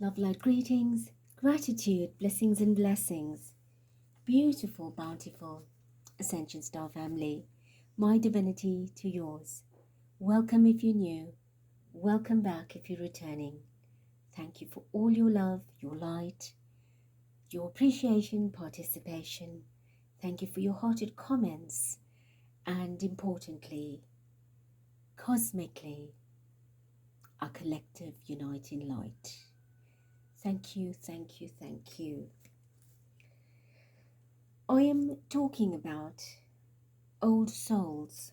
Love, light, greetings, gratitude, blessings and blessings. Beautiful, bountiful Ascension Star family, my divinity to yours. Welcome if you're new. Welcome back if you're returning. Thank you for all your love, your light, your appreciation, participation. Thank you for your hearted comments. And importantly, cosmically, our collective uniting light. Thank you, thank you, thank you. I am talking about old souls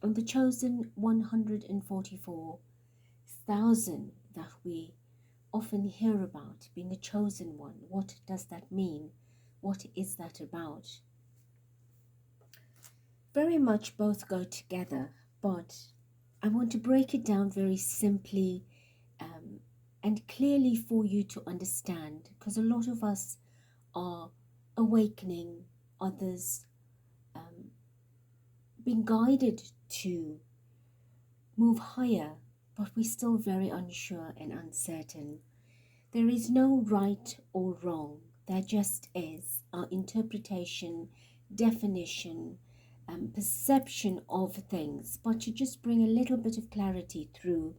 and the chosen 144,000 that we often hear about, being a chosen one. What does that mean? What is that about? Very much both go together, but I want to break it down very simply and clearly for you to understand, because a lot of us are awakening, others being guided to move higher, but we're still very unsure and uncertain. There is no right or wrong. There just is our interpretation, definition, perception of things. But to just bring a little bit of clarity through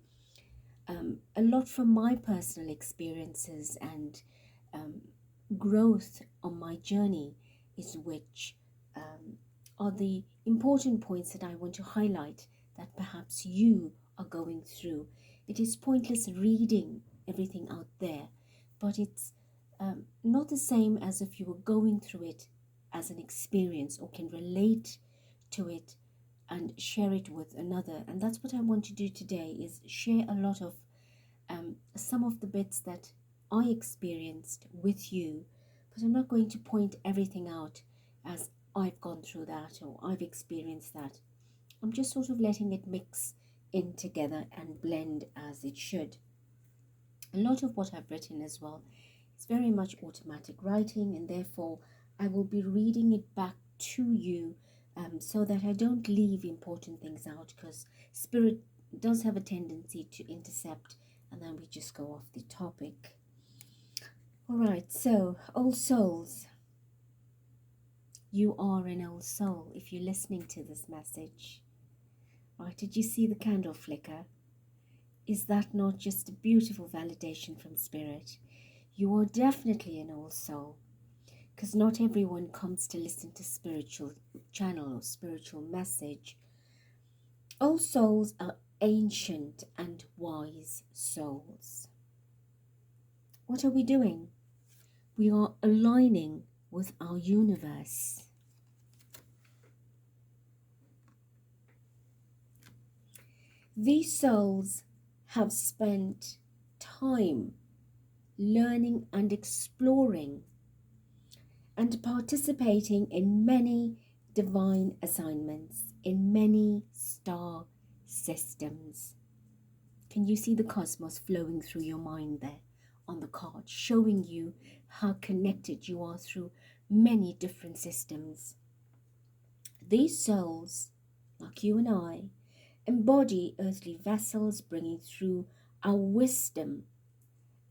a lot from my personal experiences and growth on my journey is which are the important points that I want to highlight that perhaps you are going through. It is pointless reading everything out there, but it's not the same as if you were going through it as an experience or can relate to it and share it with another. And that's what I want to do today, is share a lot of some of the bits that I experienced with you, but I'm not going to point everything out as I've gone through that or I've experienced that. I'm just sort of letting it mix in together and blend as it should. A lot of what I've written as well is very much automatic writing, and therefore I will be reading it back to you so that I don't leave important things out, because Spirit does have a tendency to intercept and then we just go off the topic. All right, so old souls. You are an old soul if you're listening to this message. Right, did you see the candle flicker? Is that not just a beautiful validation from Spirit? You are definitely an old soul, because not everyone comes to listen to spiritual channel or spiritual message. Old souls are ancient and wise souls. What are we doing? We are aligning with our universe. These souls have spent time learning and exploring and participating in many divine assignments, in many star systems. Can you see the cosmos flowing through your mind there on the card, showing you how connected you are through many different systems? These souls, like you and I, embody earthly vessels, bringing through our wisdom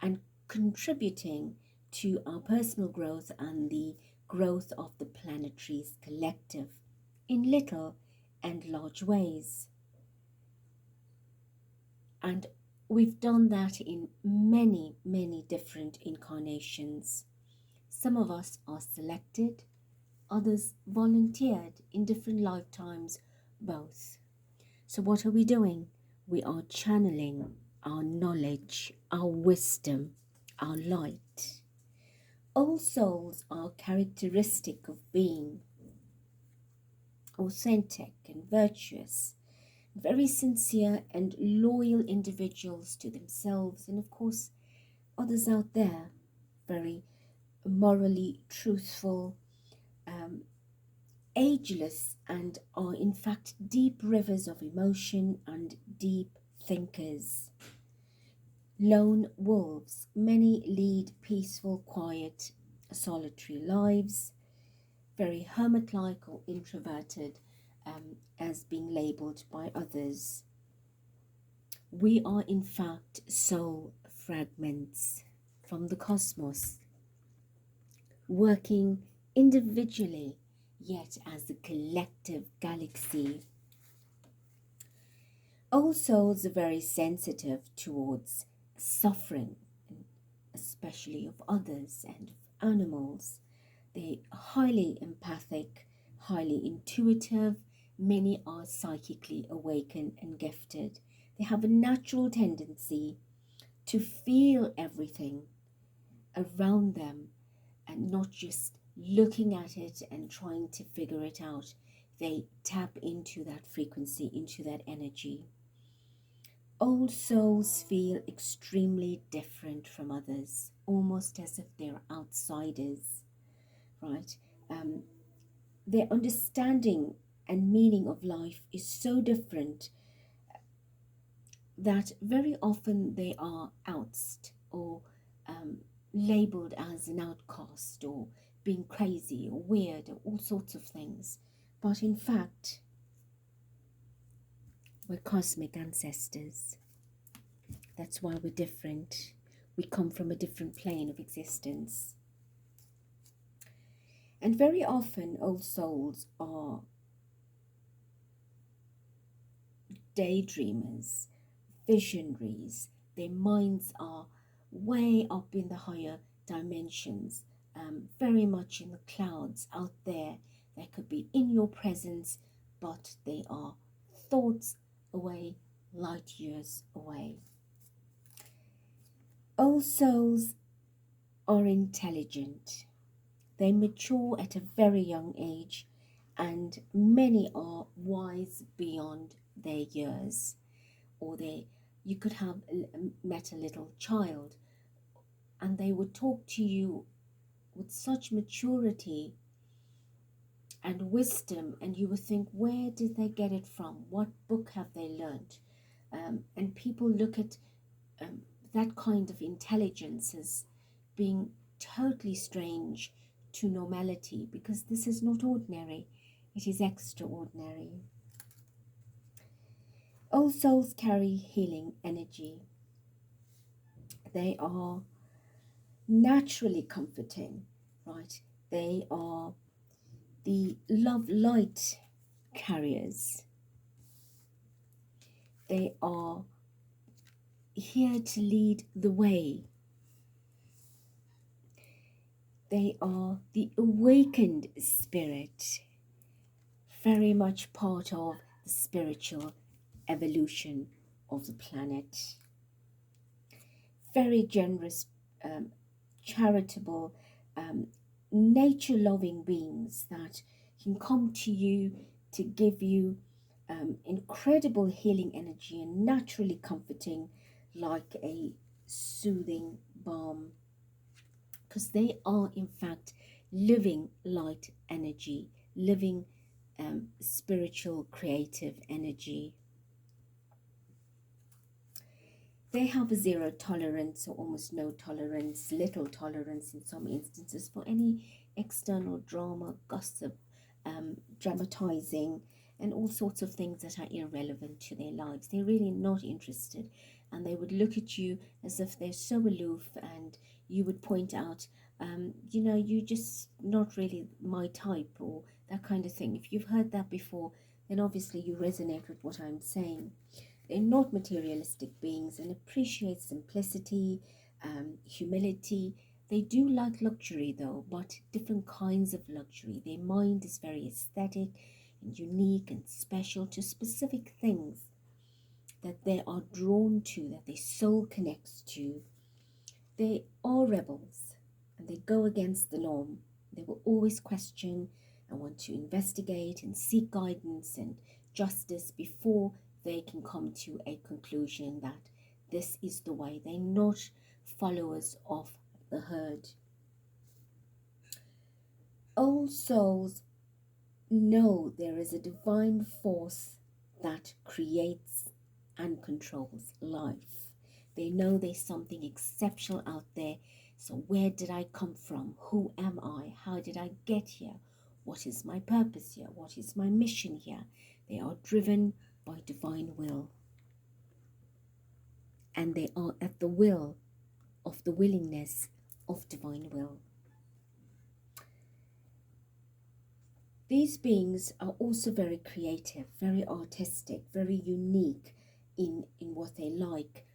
and contributing to our personal growth and the growth of the planetary's collective in little and large ways. And we've done that in many, many different incarnations. Some of us are selected, others volunteered in different lifetimes, both. So what are we doing? We are channeling our knowledge, our wisdom, our light. All souls are characteristic of being authentic and virtuous, very sincere and loyal individuals to themselves, and of course others out there, very morally truthful, ageless, and are in fact deep rivers of emotion and deep thinkers. Lone wolves. Many lead peaceful, quiet, solitary lives, very hermit-like or introverted, as being labelled by others. We are in fact soul fragments from the cosmos, working individually yet as a collective galaxy. All souls are very sensitive towards suffering, especially of others and of animals. They're highly empathic, highly intuitive. Many are psychically awakened and gifted. They have a natural tendency to feel everything around them and not just looking at it and trying to figure it out. They tap into that frequency, into that energy. All souls feel extremely different from others, almost as if they're outsiders, right? Their understanding and meaning of life is so different that very often they are ousted or labeled as an outcast or being crazy or weird or all sorts of things. But in fact, we're cosmic ancestors. That's why we're different. We come from a different plane of existence. And very often, old souls are daydreamers, visionaries. Their minds are way up in the higher dimensions, very much in the clouds out there. They could be in your presence, but they are thoughts away, light years away. All souls are intelligent. They mature at a very young age, and many are wise beyond their years. Or you could have met a little child and they would talk to you with such maturity and wisdom, and you would think, where did they get it from? What book have they learned? And people look at that kind of intelligence as being totally strange to normality, because this is not ordinary, it is extraordinary. All souls carry healing energy. They are naturally comforting, right? They are the love light carriers. They are here to lead the way. They are the awakened spirit, very much part of the spiritual evolution of the planet. Very generous, charitable, nature-loving beings that can come to you to give you incredible healing energy and naturally comforting, like a soothing balm, because they are in fact living light energy, living spiritual creative energy. They have a zero tolerance or almost no tolerance, little tolerance in some instances for any external drama, gossip, dramatizing, and all sorts of things that are irrelevant to their lives. They're really not interested, and they would look at you as if they're so aloof, and you would point out, you know, you're just not really my type, or that kind of thing. If you've heard that before, then obviously you resonate with what I'm saying. They're not materialistic beings and appreciate simplicity, humility. They do like luxury though, but different kinds of luxury. Their mind is very aesthetic and unique and special to specific things that they are drawn to, that their soul connects to. They are rebels and they go against the norm. They will always question and want to investigate and seek guidance and justice before they can come to a conclusion that this is the way. They're not followers of the herd. All souls know there is a divine force that creates and controls life. They know there's something exceptional out there. So where did I come from? Who am I? How did I get here? What is my purpose here? What is my mission here? They are driven by divine will. And they are at the will of the willingness of divine will. These beings are also very creative, very artistic, very unique in what they like,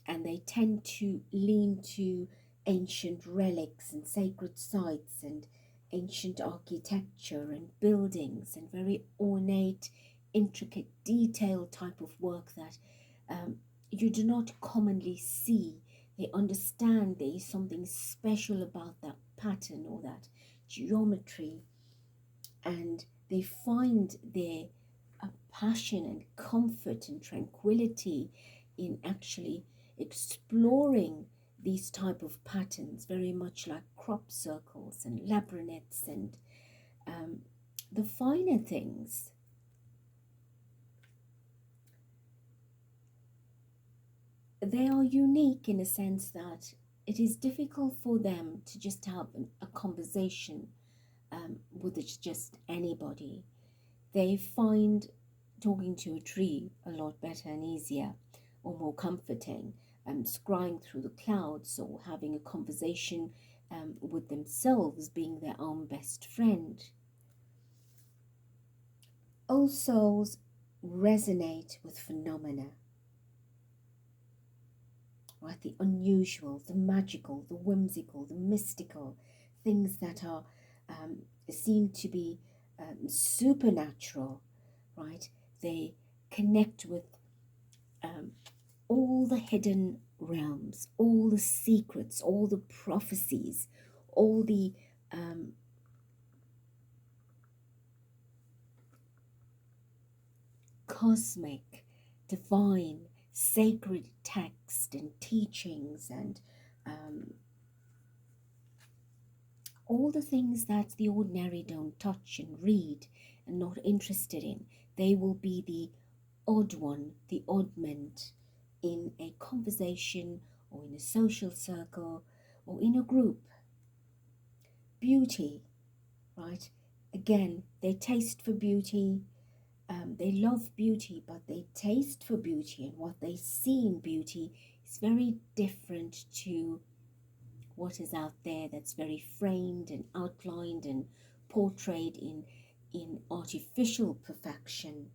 and they tend to lean to ancient relics and sacred sites and ancient architecture and buildings and very ornate, intricate, detailed type of work that you do not commonly see. They understand there is something special about that pattern or that geometry, and they find their passion and comfort and tranquility in actually exploring these type of patterns, very much like crop circles and labyrinths and the finer things. They are unique in a sense that it is difficult for them to just have a conversation with just anybody. They find talking to a tree a lot better and easier or more comforting, scrying through the clouds or having a conversation with themselves, being their own best friend. All souls resonate with phenomena, right? The unusual, the magical, the whimsical, the mystical, things that are seem to be supernatural, right? They connect with all the hidden realms, all the secrets, all the prophecies, all the cosmic, divine, sacred text and teachings, and all the things that the ordinary don't touch and read and not interested in. They will be the odd one, the oddment in a conversation or in a social circle or in a group. Beauty, right? Again, they taste for beauty. They love beauty, but they taste for beauty, and what they see in beauty is very different to what is out there that's very framed and outlined and portrayed in artificial perfection.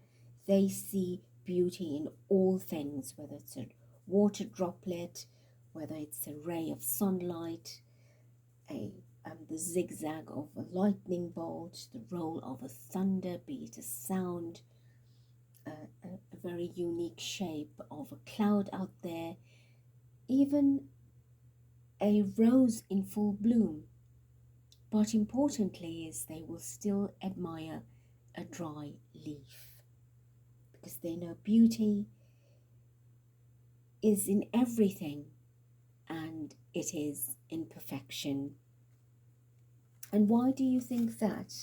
They see beauty in all things, whether it's a water droplet, whether it's a ray of sunlight, the zigzag of a lightning bolt, the roll of a thunder, be it a sound, a very unique shape of a cloud out there, even a rose in full bloom. But importantly is they will still admire a dry leaf, because they know beauty is in everything and it is in perfection. And why do you think that?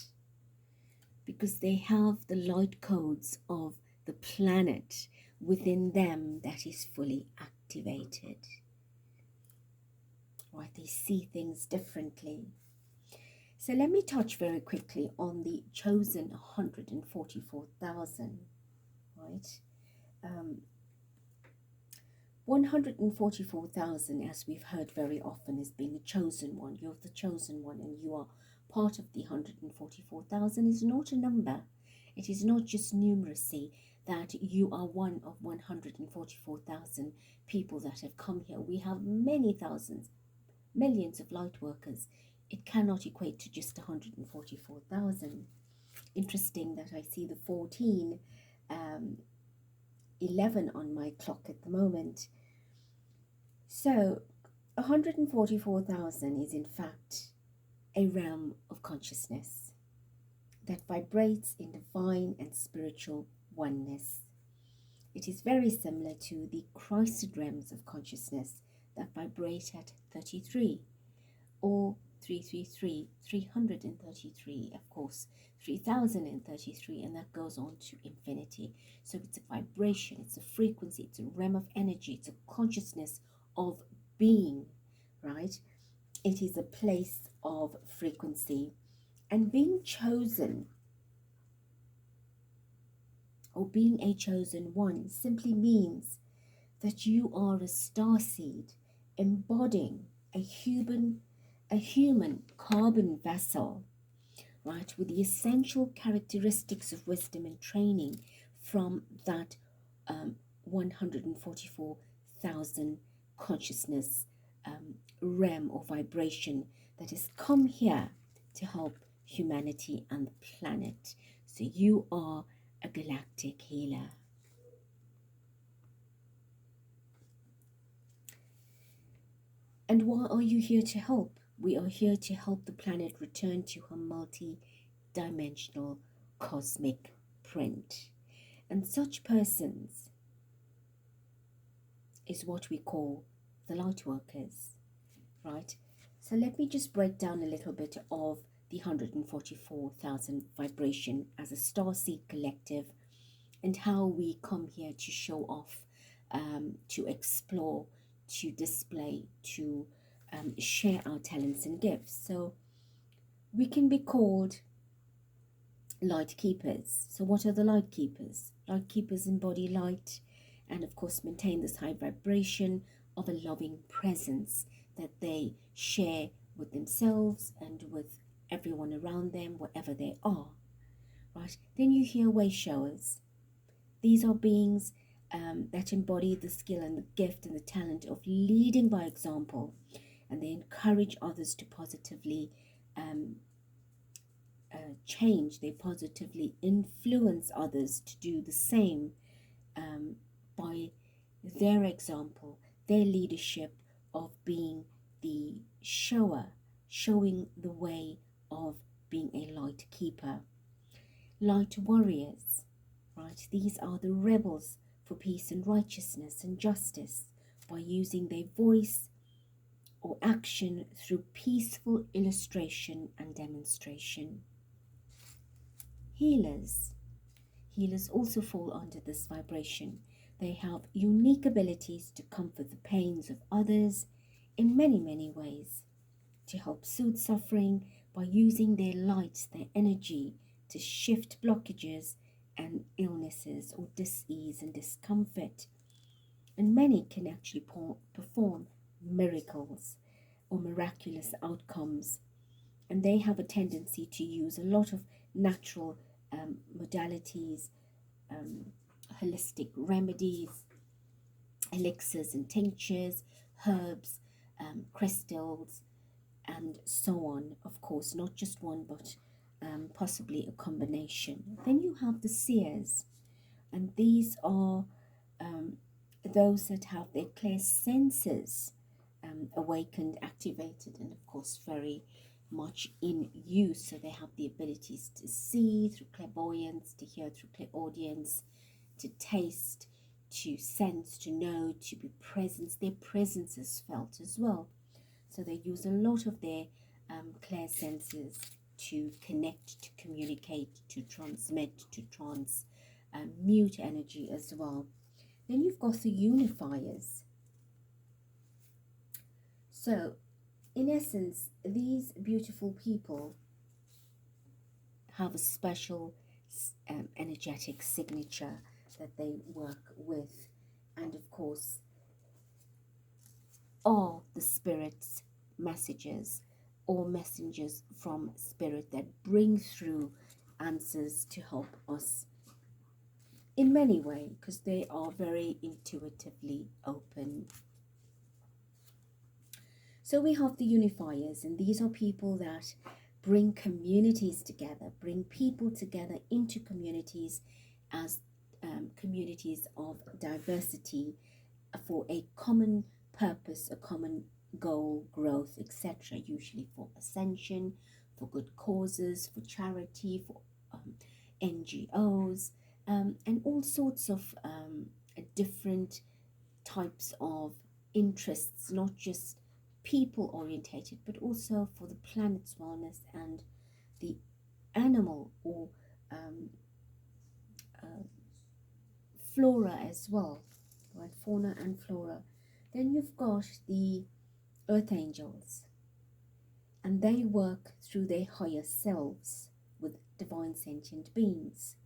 Because they have the light codes of the planet within them that is fully activated. Right? They see things differently. So let me touch very quickly on the chosen 144,000, right? 144,000, as we've heard very often, is being a chosen one. You're the chosen one and you are part of the 144,000 is not a number. It is not just numeracy that you are one of 144,000 people that have come here. We have many thousands, millions of light workers. It cannot equate to just 144,000. Interesting that I see the 14, 11 on my clock at the moment. So 144,000 is in fact a realm of consciousness that vibrates in divine and spiritual oneness. It is very similar to the Christed realms of consciousness that vibrate at 33 or 333, 333, of course, 3033, and that goes on to infinity. So it's a vibration, it's a frequency, it's a realm of energy, it's a consciousness of being, right? It is a place of frequency. And being chosen or being a chosen one simply means that you are a starseed, embodying a human carbon vessel, right, with the essential characteristics of wisdom and training from that 144,000 consciousness realm or vibration that has come here to help humanity and the planet. So you are a galactic healer. And why are you here to help? We are here to help the planet return to her multi-dimensional cosmic print. And such persons is what we call the Lightworkers, right? So let me just break down a little bit of the 144,000 vibration as a Starseed collective and how we come here to show off, to explore, to display, to share our talents and gifts. So we can be called light keepers. So what are the light keepers? Light keepers embody light and of course maintain this high vibration of a loving presence that they share with themselves and with everyone around them, wherever they are, right? Then you hear way showers. These are beings that embody the skill and the gift and the talent of leading by example, and they encourage others to positively change. They positively influence others to do the same by their example, their leadership of being the shower, showing the way of being a light keeper. Light warriors, right? These are the rebels for peace and righteousness and justice by using their voice or action through peaceful illustration and demonstration. Healers. Healers also fall under this vibration. They have unique abilities to comfort the pains of others in many, many ways, to help soothe suffering by using their light, their energy, to shift blockages and illnesses or dis-ease and discomfort. And many can actually perform miracles or miraculous outcomes. And they have a tendency to use a lot of natural modalities, holistic remedies, elixirs and tinctures, herbs, crystals, and so on. Of course, not just one, but possibly a combination. Then you have the seers, and these are those that have their clear senses awakened, activated, and of course very much in use. So they have the abilities to see through clairvoyance, to hear through clairaudience, to taste, to sense, to know, to be present. Their presence is felt as well. So they use a lot of their clear senses to connect, to communicate, to transmit, to transmute energy as well. Then you've got the unifiers. So in essence, these beautiful people have a special energetic signature that they work with, and of course are the spirit's messages or messengers from spirit that bring through answers to help us in many ways, because they are very intuitively open. So we have the unifiers, and these are people that bring communities together, bring people together into communities as communities of diversity for a common purpose, a common goal, growth, etc. Usually for ascension, for good causes, for charity, for NGOs, and all sorts of different types of interests, not just people orientated, but also for the planet's wellness and the animal or flora as well, right? Fauna and flora. Then you've got the earth angels, and they work through their higher selves with divine sentient beings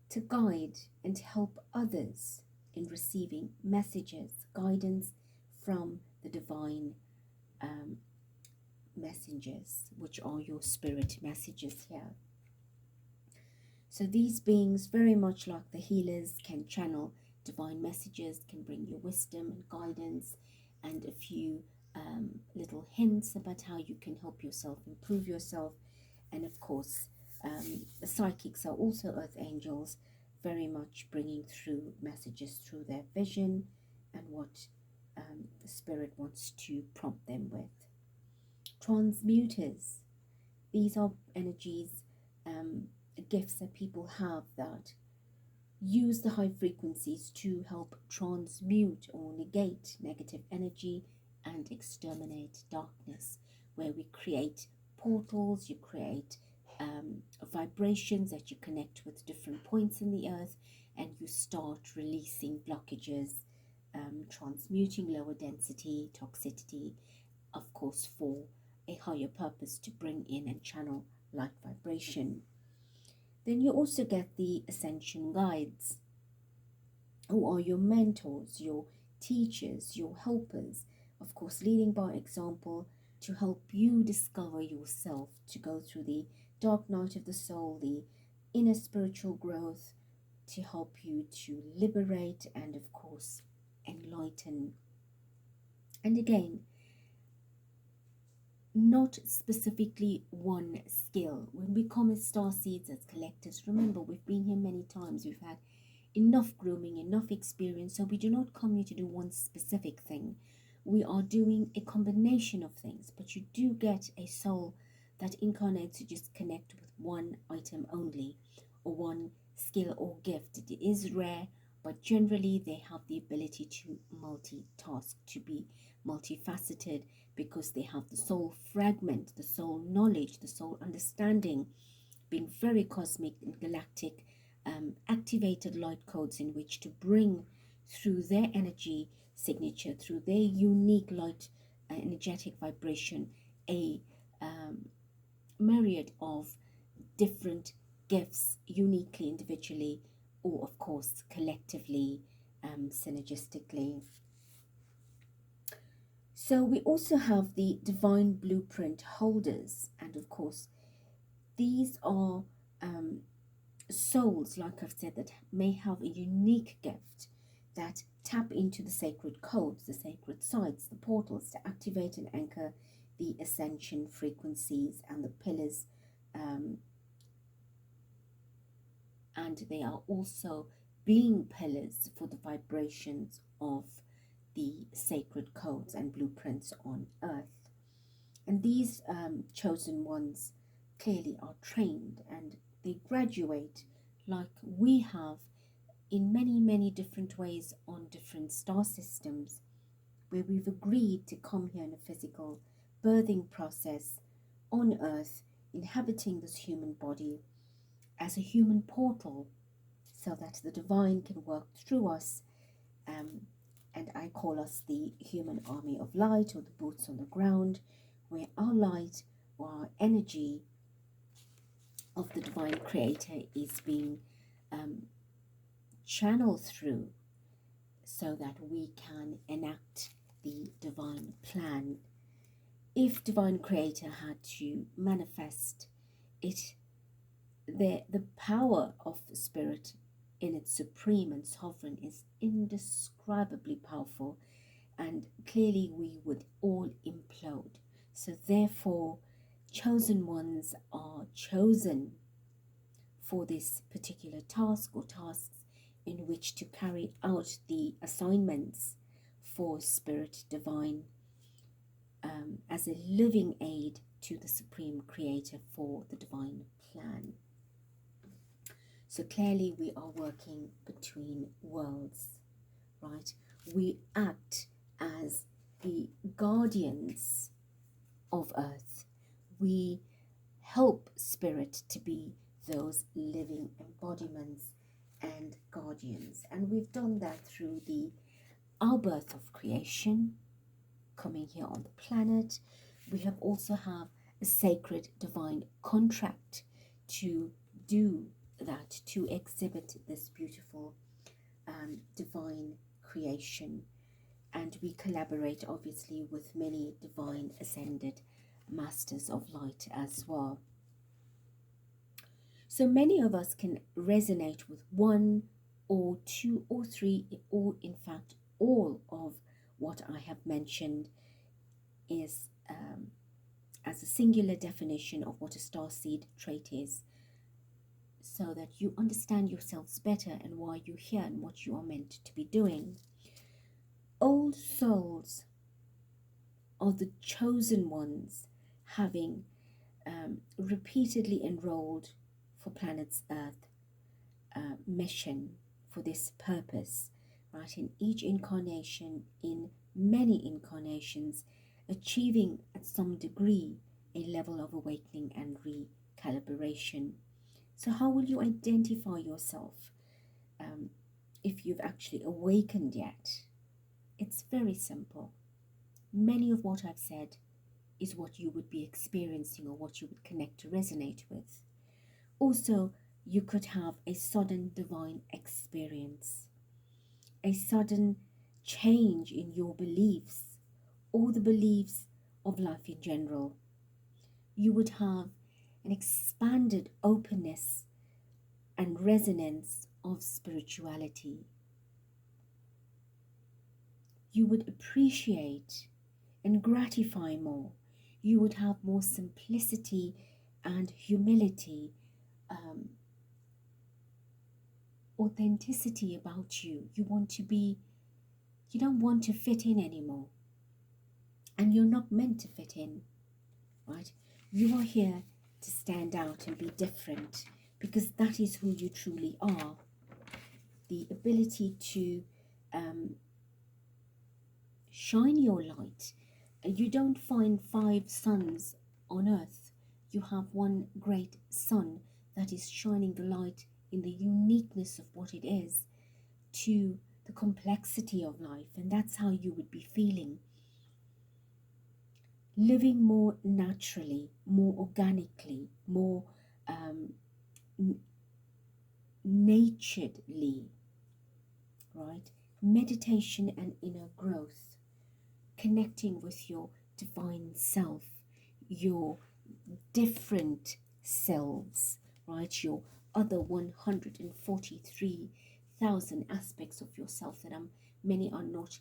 to guide and help others in receiving messages, guidance, from the divine messengers, which are your spirit messages here. So these beings, very much like the healers, can channel divine messages, can bring you wisdom and guidance and a few little hints about how you can help yourself, improve yourself. And of course, the psychics are also earth angels, very much bringing through messages through their vision and what the spirit wants to prompt them with. Transmuters, these are energies, gifts that people have that use the high frequencies to help transmute or negate negative energy and exterminate darkness, where we create portals, you create vibrations that you connect with different points in the earth, and you start releasing blockages, transmuting lower density, toxicity, of course, for a higher purpose to bring in and channel light vibration. Then you also get the Ascension guides, who are your mentors, your teachers, your helpers, of course, leading by example to help you discover yourself, to go through the dark night of the soul, the inner spiritual growth, to help you to liberate and, of course, enlighten. And again, not specifically one skill. When we come as starseeds, as collectors, remember, we've been here many times, we've had enough grooming, enough experience, so we do not come here to do one specific thing. We are doing a combination of things, but you do get a soul that incarnates to just connect with one item only, or one skill or gift. It is rare, but generally they have the ability to multitask, to be multifaceted, because they have the soul fragment, the soul knowledge, the soul understanding, being very cosmic and galactic, activated light codes in which to bring through their energy signature, through their unique light energetic vibration, a myriad of different gifts, uniquely, individually, or of course collectively, synergistically. So we also have the divine blueprint holders, and of course these are souls, like I've said, that may have a unique gift, that tap into the sacred codes, the sacred sites, the portals, to activate and anchor the ascension frequencies and the pillars, and they are also being pillars for the vibrations of the sacred codes and blueprints on earth. And these chosen ones clearly are trained, and they graduate like we have in many different ways on different star systems, where we've agreed to come here in a physical birthing process on earth, inhabiting this human body as a human portal, so that the divine can work through us, and I call us the human army of light, or the boots on the ground, where our light or our energy of the divine creator is being channeled through, so that we can enact the divine plan. If divine creator had to manifest it, the power of the spirit in its supreme and sovereign is indescribably powerful, and clearly we would all implode. So therefore, chosen ones are chosen for this particular task or tasks in which to carry out the assignments for spirit divine, as a living aid to the supreme creator for the divine plan. So clearly we are working between worlds, right? We act as the guardians of earth. We help spirit to be those living embodiments and guardians. And we've done that through our birth of creation, coming here on the planet. We have also have a sacred divine contract to do that, to exhibit this beautiful divine creation And we collaborate obviously with many divine ascended masters of light as well. So many of us can resonate with one or two or three, or in fact all of what I have mentioned is as a singular definition of what a starseed trait is, so that you understand yourselves better and why you're here and what you are meant to be doing. Old souls are the chosen ones, having repeatedly enrolled for planet's Earth mission for this purpose, right? In each incarnation, in many incarnations, achieving at some degree a level of awakening and recalibration. So how will you identify yourself if you've actually awakened yet? It's very simple. Many of what I've said is what you would be experiencing or what you would connect to resonate with. Also, you could have a sudden divine experience, a sudden change in your beliefs or the beliefs of life in general. You would have an expanded openness and resonance of spirituality. You would appreciate and gratify more. You would have more simplicity and humility, authenticity about you. You don't want to fit in anymore. And you're not meant to fit in, right? You are here to stand out and be different, because that is who you truly are. The ability to shine your light. You don't find 5 suns on earth. You have one great sun that is shining the light in the uniqueness of what it is to the complexity of life, and that's how you would be feeling. Living more naturally, more organically, more naturedly, right? Meditation and inner growth, connecting with your divine self, your different selves, right? Your other 143,000 aspects of yourself that many are not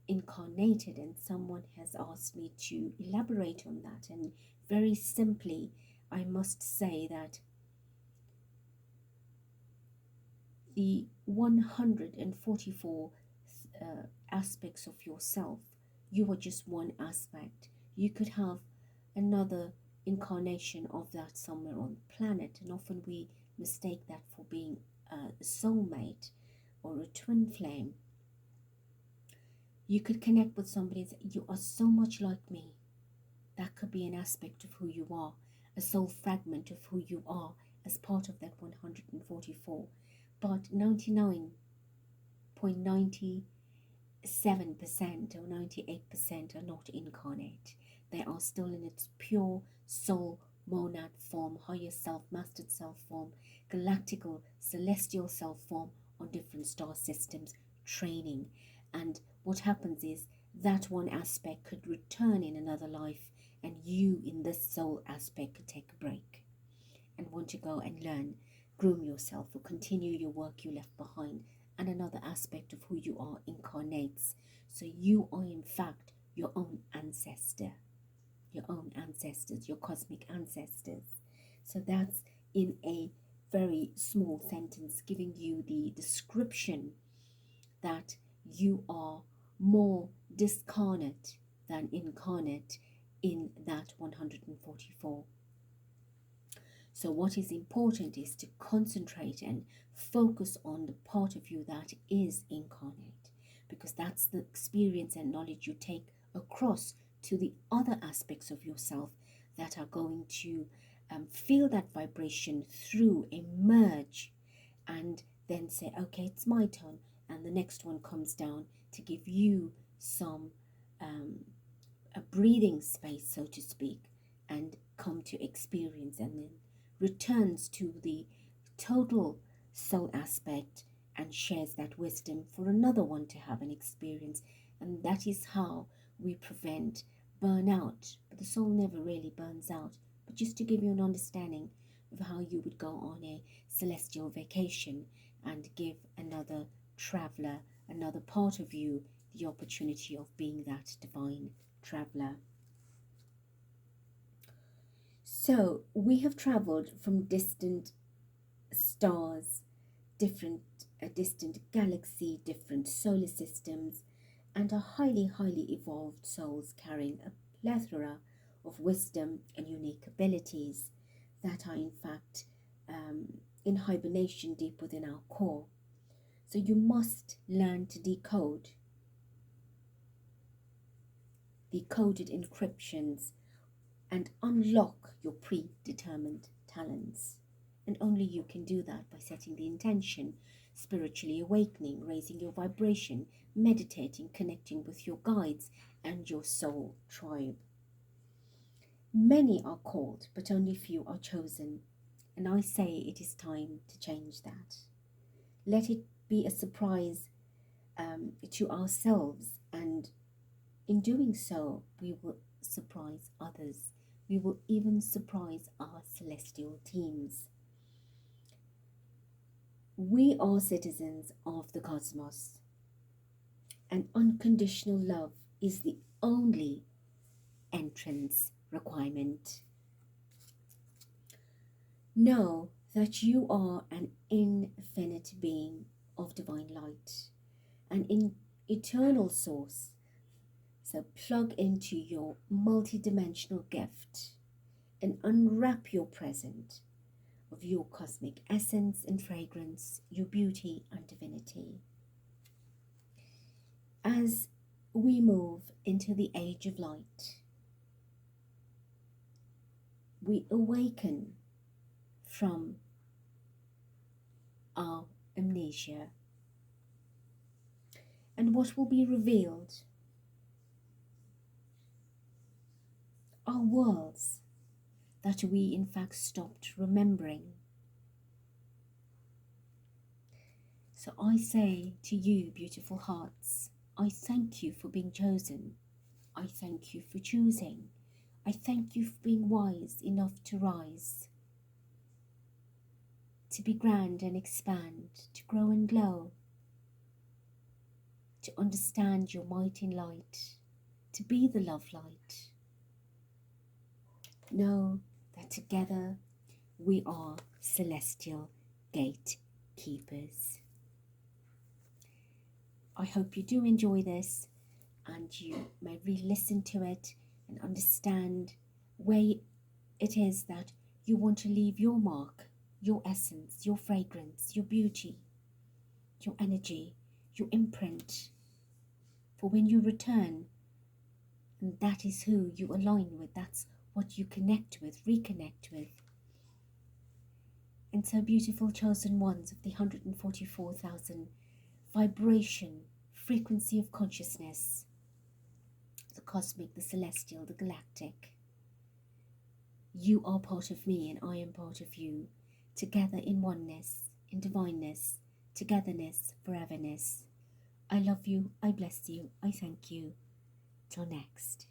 incarnated, and someone has asked me to elaborate on that. And very simply, I must say that the 144 aspects of yourself, you are just one aspect. You could have another incarnation of that somewhere on the planet, and often we mistake that for being a soulmate or a twin flame. You could connect with somebody and say, you are so much like me. That could be an aspect of who you are, a soul fragment of who you are as part of that 144. But 99.97% or 98% are not incarnate. They are still in its pure soul monad form, higher self, mastered self form, galactical, celestial self form on different star systems, training. And what happens is that one aspect could return in another life, and you in this soul aspect could take a break and want to go and learn, groom yourself, or continue your work you left behind, and another aspect of who you are incarnates. So you are in fact your own ancestor, your own ancestors, your cosmic ancestors. So that's in a very small sentence giving you the description that you are more discarnate than incarnate in that 144. So what is important is to concentrate and focus on the part of you that is incarnate, because that's the experience and knowledge you take across to the other aspects of yourself that are going to feel that vibration through a merge, and then say, okay, it's my turn, and the next one comes down to give you some a breathing space, so to speak, and come to experience, and then returns to the total soul aspect and shares that wisdom for another one to have an experience. And that is how we prevent burnout. But the soul never really burns out. But just to give you an understanding of how you would go on a celestial vacation and give another traveler, another part of you, the opportunity of being that divine traveler. So we have traveled from distant stars, different a distant galaxy, different solar systems, and are highly evolved souls carrying a plethora of wisdom and unique abilities that are in fact in hibernation deep within our core. So you must learn to decode the coded encryptions and unlock your predetermined talents. And only you can do that by setting the intention, spiritually awakening, raising your vibration, meditating, connecting with your guides and your soul tribe. Many are called, but only few are chosen. And I say it is time to change that. Let it be a surprise to ourselves, and in doing so, we will surprise others. We will even surprise our celestial teams. We are citizens of the cosmos, and unconditional love is the only entrance requirement. Know that you are an infinite being of divine light, an eternal source. So plug into your multidimensional gift and unwrap your present of your cosmic essence and fragrance, your beauty and divinity. As we move into the age of light, we awaken from our amnesia, and what will be revealed are worlds that we in fact stopped remembering. So I say to you, beautiful hearts, I thank you for being chosen. I thank you for choosing. I thank you for being wise enough to rise, to be grand and expand, to grow and glow, to understand your might in light, to be the love light. Know that together we are celestial gatekeepers. I hope you do enjoy this and you may re-listen to it and understand where it is that you want to leave your mark, your essence, your fragrance, your beauty, your energy, your imprint. For when you return, and that is who you align with, that's what you connect with, reconnect with. And so beautiful chosen ones of the 144,000 vibration, frequency of consciousness, the cosmic, the celestial, the galactic. You are part of me and I am part of you, together in oneness, in divineness, togetherness, foreverness. I love you, I bless you, I thank you. Till next.